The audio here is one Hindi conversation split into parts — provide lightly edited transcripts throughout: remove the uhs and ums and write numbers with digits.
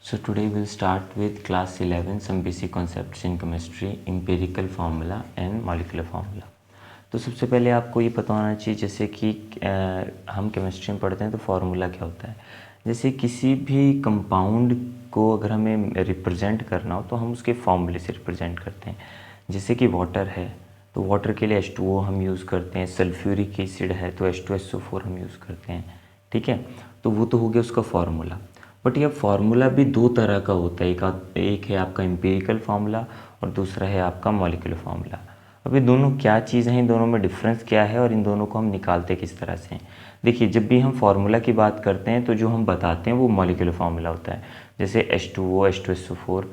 So today we'll start with class 11 some basic concepts in chemistry, empirical formula and molecular formula। तो सबसे पहले आपको ये पता होना चाहिए जैसे कि हम केमिस्ट्री में पढ़ते हैं तो फार्मूला क्या होता है। जैसे किसी भी कंपाउंड को अगर हमें रिप्रेजेंट करना हो तो हम उसके फार्मूले से रिप्रेजेंट करते हैं। जैसे कि वाटर है तो वाटर के लिए H2O हम यूज़ करते हैं, सल्फ्यूरिक एसिड है तो H2SO4 हम यूज़ करते हैं, ठीक है। तो वो तो हो गया उसका फार्मूला। बट यह फार्मूला भी दो तरह का होता है, एक है आपका एम्पिरिकल फार्मूला और दूसरा है आपका मॉलिक्यूलर फार्मूला। अब ये दोनों क्या चीज़ हैं, इन दोनों में डिफरेंस क्या है और इन दोनों को हम निकालते किस तरह से हैं। देखिए, जब भी हम फार्मूला की बात करते हैं तो जो हम बताते हैं वो मॉलिक्यूलर फार्मूला होता है। जैसे H2O H2SO4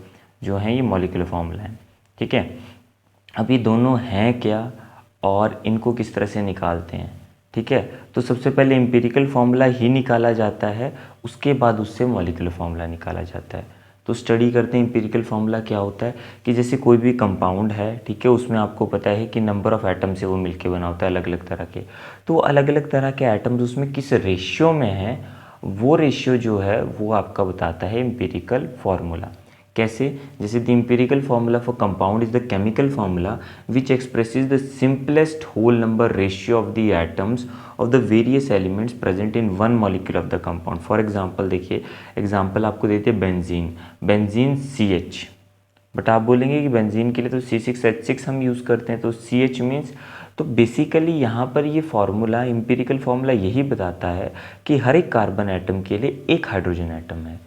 जो है ये मॉलिक्यूलर फार्मूला है, ठीक है। अब ये दोनों हैं क्या और इनको किस तरह से निकालते हैं, ठीक है। तो सबसे पहले एम्पिरिकल फार्मूला ही निकाला जाता है, उसके बाद उससे मॉलिक्यूलर फार्मूला निकाला जाता है। तो स्टडी करते हैं एम्पिरिकल फार्मूला क्या होता है कि जैसे कोई भी कंपाउंड है, ठीक है, उसमें आपको पता है कि नंबर ऑफ़ एटम से वो मिलके बना होता है अलग अलग तरह के। तो अलग अलग तरह के एटम्स उसमें किस रेशियो में हैं, वो रेशियो जो है वो आपका बताता है एम्पिरिकल फार्मूला। कैसे? जैसे the empirical formula for compound is the chemical formula which expresses the simplest whole number ratio of the atoms of the various elements present in one molecule of the compound. For example देखिए, एग्जांपल आपको देते हैं बेंजीन, बेंजीन CH। बट आप बोलेंगे कि बेंजीन के लिए तो C6H6 हम यूज़ करते हैं, तो CH मीन्स, तो बेसिकली यहाँ पर ये फार्मूला, एम्पिरिकल फार्मूला यही बताता है कि हर एक कार्बन एटम के लिए एक हाइड्रोजन एटम है,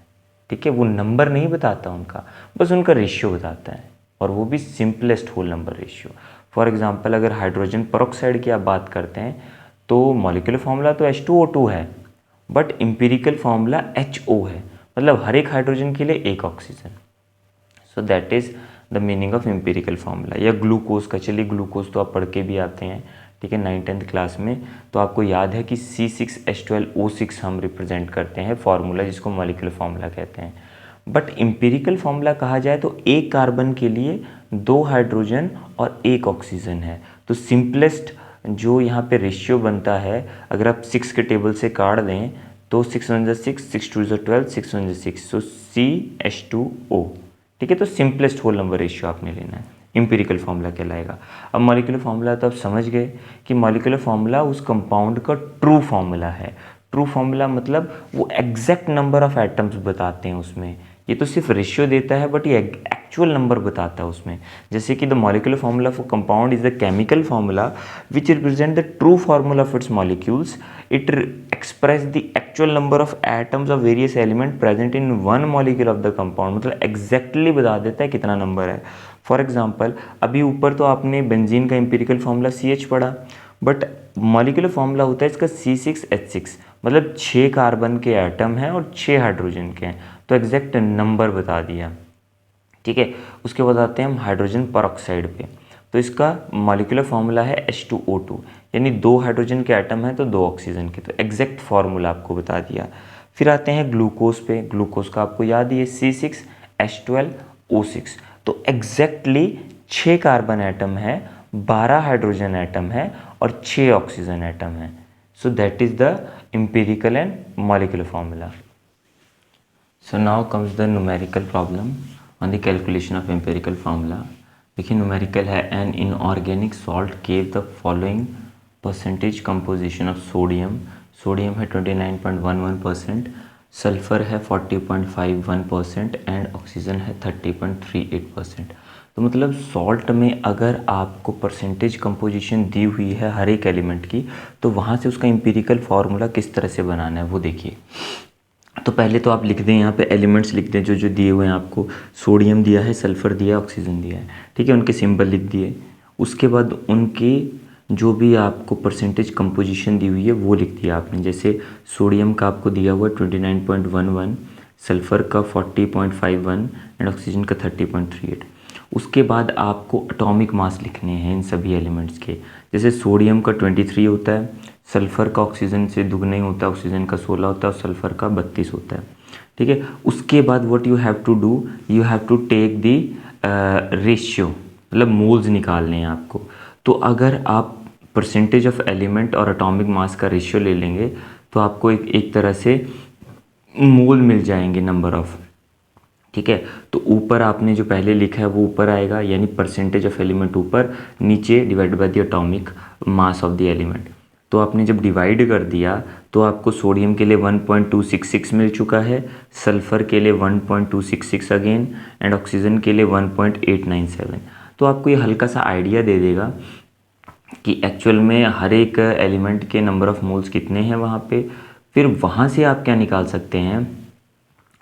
ठीक है। वो नंबर नहीं बताता उनका, बस उनका रेशियो बताता है, और वो भी simplest whole number ratio. For example अगर हाइड्रोजन पेरोक्साइड की आप बात करते हैं तो मॉलिक्यूलर फार्मूला तो H2O2 है, बट एम्पिरिकल फार्मूला HO है, मतलब हर एक हाइड्रोजन के लिए एक oxygen. So that is the meaning of empirical formula. या ग्लूकोज का, चलिए ग्लूकोज तो आप पढ़ के भी आते हैं, ठीक है, 9th क्लास में। तो आपको याद है कि C6H12O6 हम रिप्रेजेंट करते हैं फार्मूला, जिसको मॉलिक्यूलर फार्मूला कहते हैं। बट एम्पिरिकल फार्मूला कहा जाए तो एक कार्बन के लिए दो हाइड्रोजन और एक ऑक्सीजन है। तो सिंपलेस्ट जो यहाँ पे रेशियो बनता है, अगर आप 6 के टेबल से काट दें तो 6 1 6, 6 2 12, 6 1 6, सो CH2O, ठीक है। तो सिंपलेस्ट होल नंबर रेशियो आपने लेना है, एम्पिरिकल फार्मूला कहलाएगा। अब मॉलिक्यूलर फार्मूला तो आप समझ गए कि मॉलिक्यूलर फार्मूला उस कंपाउंड का ट्रू फार्मूला है। ट्रू फार्मूला मतलब वो एग्जैक्ट नंबर ऑफ एटम्स बताते हैं उसमें। ये तो सिर्फ रेशियो देता है, बट ये एक्चुअल नंबर बताता है उसमें। जैसे कि the molecular formula for compound is the chemical formula which represent the true formula of its molecules. It express the actual number of atoms of various element present in one molecule of the compound, मतलब एग्जैक्टली बता देता है कितना नंबर है। फॉर एग्जाम्पल अभी ऊपर तो आपने बेंजीन का एम्पिरिकल फार्मूला CH पढ़ा, बट मॉलिक्यूलर फार्मूला होता है इसका C6H6, मतलब 6 कार्बन के एटम हैं और 6 हाइड्रोजन के हैं, तो एग्जैक्ट नंबर बता दिया, ठीक है। उसके बाद आते हैं हम हाइड्रोजन पेरोक्साइड पे। तो इसका मॉलिक्यूलर फार्मूला है H2O2, यानी 2 हाइड्रोजन के एटम हैं तो 2 ऑक्सीजन के, तो एग्जैक्ट फार्मूला आपको बता दिया। फिर आते हैं ग्लूकोज पे। ग्लूकोज का आपको याद ही है C6H12O6, तो एग्जैक्टली 6 कार्बन एटम है, 12 हाइड्रोजन एटम है और 6 ऑक्सीजन एटम है। So that is the empirical and molecular formula. So now comes the numerical problem on the calculation of empirical formula. देखिए numerical है, an inorganic salt gave the following percentage composition of sodium. Sodium है 29.11%, सल्फर है 40.51% एंड ऑक्सीजन है 30.38%। तो मतलब सॉल्ट में अगर आपको परसेंटेज कंपोजिशन दी हुई है हर एक एलिमेंट की, तो वहाँ से उसका एम्पिरिकल फार्मूला किस तरह से बनाना है वो देखिए। तो पहले तो आप लिख दें, यहाँ पे एलिमेंट्स लिख दें जो जो दिए हुए हैं आपको। सोडियम दिया है, सल्फ़र दिया है, ऑक्सीजन दिया है, ठीक है, उनके सिंबल लिख दिए। उसके बाद उनके जो भी आपको परसेंटेज कंपोजिशन दी हुई है वो लिख दिया आपने। जैसे सोडियम का आपको दिया हुआ 29.11, सल्फ़र का 40.51 एंड ऑक्सीजन का 30.38। उसके बाद आपको एटॉमिक मास लिखने हैं इन सभी एलिमेंट्स के। जैसे सोडियम का 23 होता है, सल्फ़र का ऑक्सीजन से दुगना ही होता है, ऑक्सीजन का 16 होता है और सल्फ़र का 32 होता है, ठीक है। उसके बाद what you have to do, you have to take the ratio, मतलब मोल्स निकालने हैं आपको। तो अगर आप परसेंटेज ऑफ एलिमेंट और एटॉमिक मास का रेशियो ले लेंगे तो आपको एक तरह से मोल मिल जाएंगे, नंबर ऑफ ठीक है। तो ऊपर आपने जो पहले लिखा है वो ऊपर आएगा, यानी परसेंटेज ऑफ एलिमेंट ऊपर, नीचे divide by the atomic mass of the element. तो आपने जब डिवाइड कर दिया तो आपको सोडियम के लिए 1.266 मिल चुका है, सल्फ़र के लिए 1.266 अगेन, एंड ऑक्सीजन के लिए 1.897। तो आपको ये हल्का सा आइडिया दे देगा कि एक्चुअल में हर एक एलिमेंट के नंबर ऑफ मोल्स कितने हैं वहाँ पे। फिर वहाँ से आप क्या निकाल सकते हैं,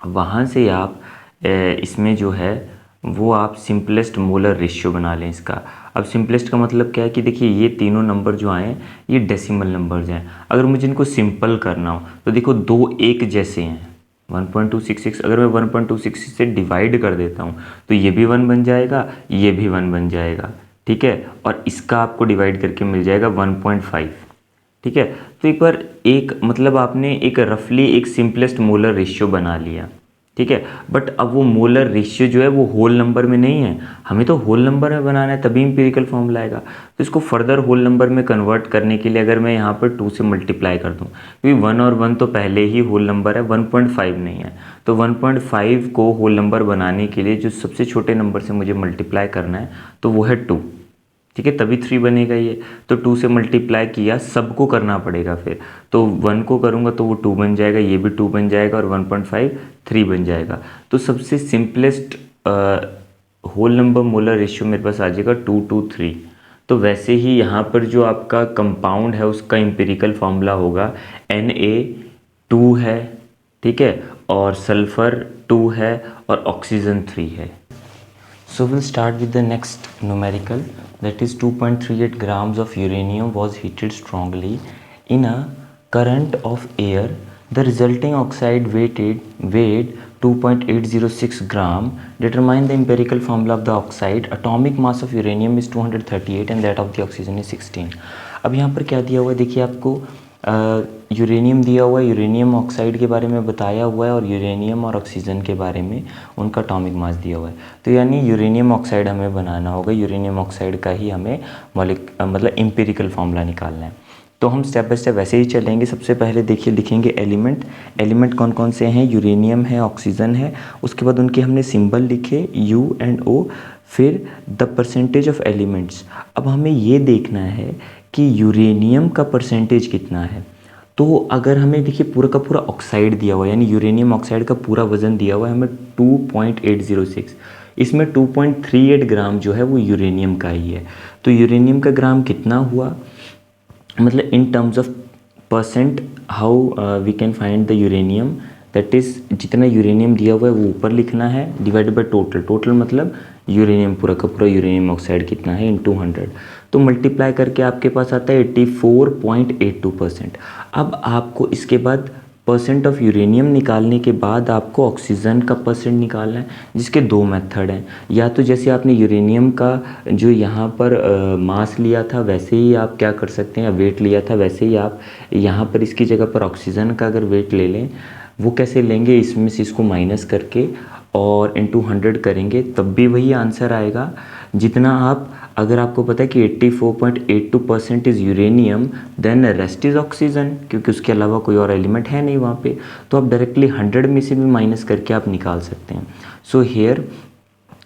वहाँ से आप इसमें जो है वो आप सिंपलेस्ट मोलर रेशियो बना लें इसका। अब सिंपलेस्ट का मतलब क्या है कि देखिए ये तीनों नंबर जो आए ये डेसिमल नंबर्स हैं। अगर मुझे इनको सिंपल करना हो तो देखो दो एक जैसे हैं, 1.266 अगर मैं 1.266 से डिवाइड कर देता हूँ तो ये भी 1 बन जाएगा, ये भी 1 बन जाएगा, ठीक है। और इसका आपको डिवाइड करके मिल जाएगा 1.5, ठीक है। तो एक बार एक मतलब आपने एक रफली एक सिंपलेस्ट मोलर रेशियो बना लिया, ठीक है। बट अब वो मोलर रेशियो जो है वो होल नंबर में नहीं है, हमें तो होल नंबर में बनाना है, तभी एम्पिरिकल फॉर्मूला आएगा। तो इसको फर्दर होल नंबर में कन्वर्ट करने के लिए अगर मैं यहाँ पर 2 से मल्टीप्लाई कर दूँ, क्योंकि 1 और 1 तो पहले ही होल नंबर है, 1.5 नहीं है। तो 1.5 को होल नंबर बनाने के लिए जो सबसे छोटे नंबर से मुझे मल्टीप्लाई करना है तो वो है 2, ठीक है, तभी 3 बनेगा ये। तो 2 से मल्टीप्लाई किया, सबको करना पड़ेगा फिर, तो 1 को करूँगा तो वो 2 बन जाएगा, ये भी 2 बन जाएगा, और 1.5 3 बन जाएगा। तो सबसे simplest whole number molar ratio मेरे पास आ जाएगा 2 to 3। तो वैसे ही यहाँ पर जो आपका कंपाउंड है उसका एम्पिरिकल फार्मूला होगा Na2 है, ठीक है, और सल्फ़र 2 है, और ऑक्सीजन 3 है। So we'll start with the next numerical, that is 2.38 grams of uranium was heated strongly in a current of air. The resulting oxide weighed 2.806 gram. Determine the empirical formula of the oxide. Atomic mass of uranium is 238 and that of the oxygen is 16. अब यहाँ पर क्या दिया हुआ है देखिए, आपको यूरेनियम दिया हुआ है, यूरेनियम ऑक्साइड के बारे में बताया हुआ है, और यूरेनियम और ऑक्सीजन के बारे में उनका एटॉमिक मास दिया हुआ है। तो यानी यूरेनियम ऑक्साइड हमें बनाना होगा, यूरेनियम ऑक्साइड का ही हमें मतलब एम्पिरिकल फार्मूला निकालना है। तो हम स्टेप बाय स्टेप वैसे ही चलेंगे। सबसे पहले देखिए लिखेंगे एलिमेंट कौन कौन से हैं, यूरेनियम है, ऑक्सीजन है, उसके बाद उनके हमने सिंबल लिखे U and O, फिर द परसेंटेज ऑफ एलिमेंट्स। अब हमें ये देखना है कि यूरेनियम का परसेंटेज कितना है। तो अगर हमें देखिए पूरा का पूरा ऑक्साइड दिया हुआ है, यानी यूरेनियम ऑक्साइड का पूरा वज़न दिया हुआ है हमें 2.806, इसमें 2.38 ग्राम जो है वो यूरेनियम का ही है। तो यूरेनियम का ग्राम कितना हुआ, मतलब in terms of percent how we can find the uranium, that is जितना यूरेनियम दिया हुआ है वो ऊपर लिखना है, डिवाइडेड बाय टोटल मतलब यूरेनियम पूरा का पूरा यूरेनियम ऑक्साइड कितना है इनटू 100। तो मल्टीप्लाई करके आपके पास आता है 84.82%। अब आपको इसके बाद परसेंट ऑफ यूरेनियम निकालने के बाद आपको ऑक्सीजन का परसेंट निकालना है, जिसके दो मेथड हैं। या तो जैसे आपने यूरेनियम का जो यहाँ पर मास लिया था वैसे ही आप क्या कर सकते हैं, वेट लिया था वैसे ही आप यहाँ पर इसकी जगह पर ऑक्सीजन का अगर वेट ले लें, वो कैसे लेंगे, इसमें से इसको माइनस करके और इनटू 100 करेंगे तब भी वही आंसर आएगा जितना आप, अगर आपको पता है कि 84.82% is uranium, then rest is oxygen, क्योंकि उसके अलावा कोई और एलिमेंट है नहीं वहाँ पे। तो आप डायरेक्टली 100 में से भी माइनस करके आप निकाल सकते हैं। So here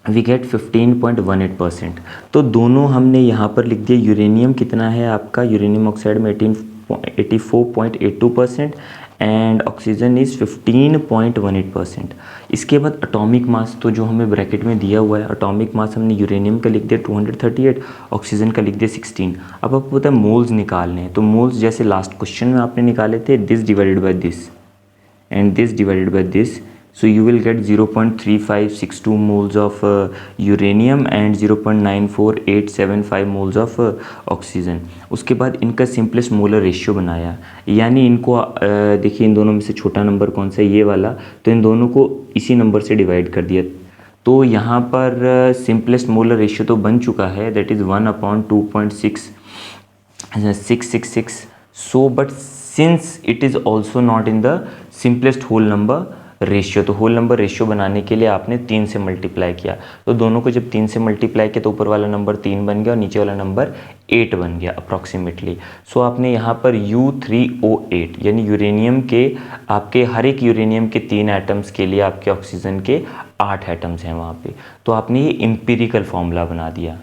we get 15.18%। तो दोनों हमने यहाँ पर लिख दिया। यूरेनियम कितना है आपका, यूरेनियम ऑक्साइड में 84.82% एंड ऑक्सीजन इज़ 15.18%। इसके बाद एटॉमिक मास, तो जो हमें ब्रैकेट में दिया हुआ है एटॉमिक मास हमने यूरेनियम का लिख दिया 238, ऑक्सीजन का लिख दिया 16। अब आपको पता है मोल्स निकालने हैं, तो मोल्स जैसे लास्ट क्वेश्चन में आपने निकाले थे, this divided by this and this divided by this, so you will get 0.3562 moles of uranium and 0.94875 moles of oxygen। उसके बाद इनका सिंपलेस्ट मोलर रेशियो बनाया, यानी इनको देखिए इन दोनों में से छोटा नंबर कौन सा है, ये वाला, तो इन दोनों को इसी नंबर से डिवाइड कर दिया। तो यहाँ पर सिंपलेस्ट मोलर रेशियो तो बन चुका है, that is 1/2.666। So but since it is also not in the simplest whole number, ratio, तो होल नंबर रेशियो बनाने के लिए आपने 3 से मल्टीप्लाई किया, तो दोनों को जब 3 से मल्टीप्लाई किया तो ऊपर वाला नंबर 3 बन गया और नीचे वाला नंबर 8 बन गया अप्रॉक्सीमेटली। सो आपने यहाँ पर U3O8 यानी यूरेनियम के, आपके हर एक यूरेनियम के 3 एटम्स के लिए आपके ऑक्सीजन के 8 एटम्स हैं वहाँ पे, तो आपने ये एम्पिरिकल फार्मूला बना दिया।